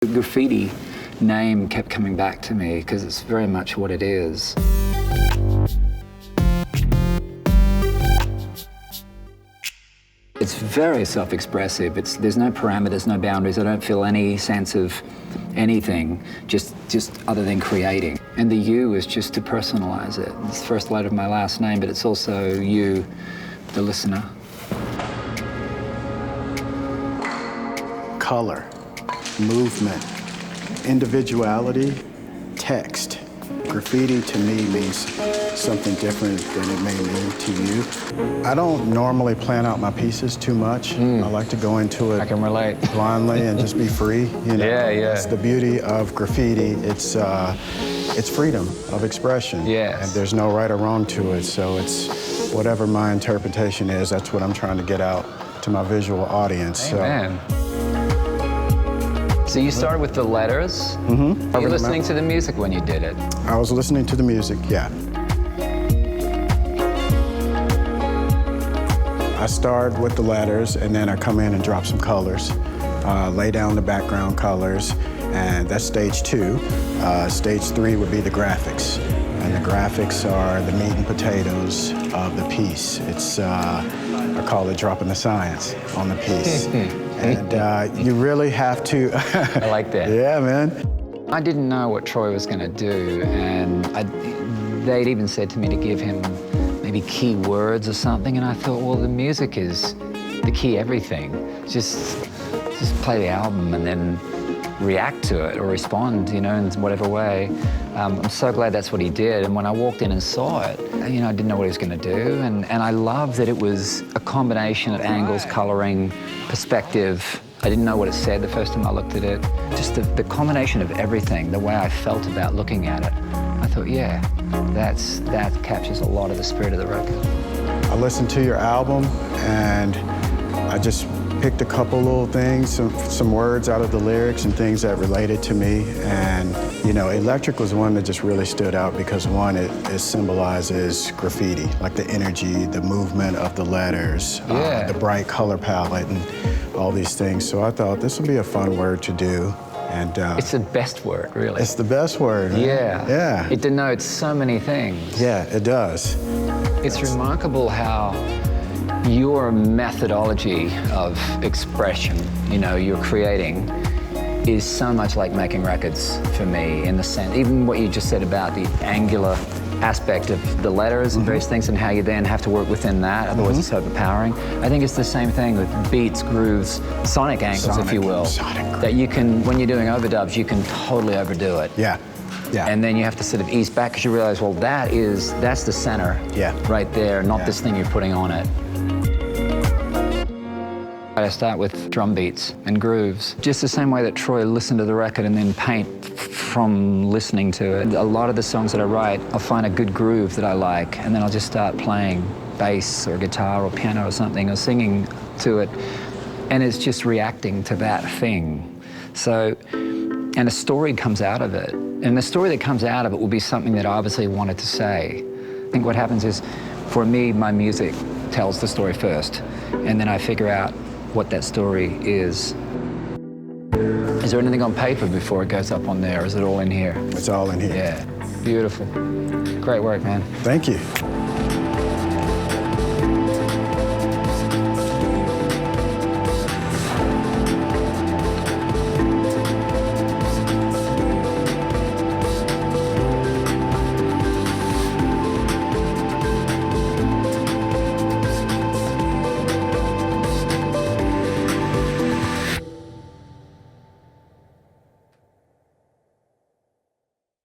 The graffiti name kept coming back to me because it's very much what it is. It's very self-expressive. There's no parameters, no boundaries. I don't feel any sense of anything, just other than creating. And the you is just to personalize it. It's the first letter of my last name, but it's also you, the listener. Color, movement, individuality, text. Graffiti to me means something different than it may mean to you. I don't normally plan out my pieces too much. I like to go into it I can relate. blindly and just be free. You know? Yeah. It's the beauty of graffiti. It's freedom of expression. Yes. And there's no right or wrong to it. So it's whatever my interpretation is, that's what I'm trying to get out to my visual audience. Amen. So you started with the letters? Mm-hmm. Were you listening to the music when you did it? I was listening to the music, yeah. I start with the letters, and then I come in and drop some colors, lay down the background colors, and that's stage 2. Stage 3 would be the graphics. And the graphics are the meat and potatoes of the piece. It's, I call it dropping the science on the piece. And you really have to... I like that. Yeah, man. I didn't know what Troy was going to do, and they'd even said to me to give him maybe key words or something, and I thought, well, the music is the key everything. Just play the album and then react to it or respond, you know, in whatever way. I'm so glad that's what he did, and when I walked in and saw it, you know, I didn't know what he was going to do, and I love that it was a combination of angles, coloring, perspective. I didn't know what it said the first time I looked at it. Just the combination of everything, the way I felt about looking at it. I thought, yeah, that captures a lot of the spirit of the record. I listened to your album, and I just picked a couple little things, some words out of the lyrics and things that related to me. And, you know, Electric was one that just really stood out because, one, it symbolizes graffiti, like the energy, the movement of the letters, the bright color palette, and all these things. So I thought this would be a fun word to do. And it's the best word, really. It's the best word. Man. Yeah. It denotes so many things. Yeah, it does. It's remarkable how your methodology of expression, you know, you're creating, is so much like making records for me, in the sense, even what you just said about the angular aspect of the letters and various things, and how you then have to work within that, otherwise it's overpowering. I think it's the same thing with beats, grooves, sonic angles, if you will. That you can, when you're doing overdubs, you can totally overdo it. Yeah. And then you have to sort of ease back because you realize, well, that's the center right there, not this thing you're putting on it. I start with drum beats and grooves, just the same way that Troy listened to the record and then paint from listening to it. A lot of the songs that I write, I'll find a good groove that I like, and then I'll just start playing bass or guitar or piano or something, or singing to it, and it's just reacting to that thing. So, and a story comes out of it, and the story that comes out of it will be something that I obviously wanted to say. I think what happens is, for me, my music tells the story first, and then I figure out what that story is. Is there anything on paper before it goes up on there, or is it all in here? It's all in here. Yeah, beautiful. Great work, man. Thank you.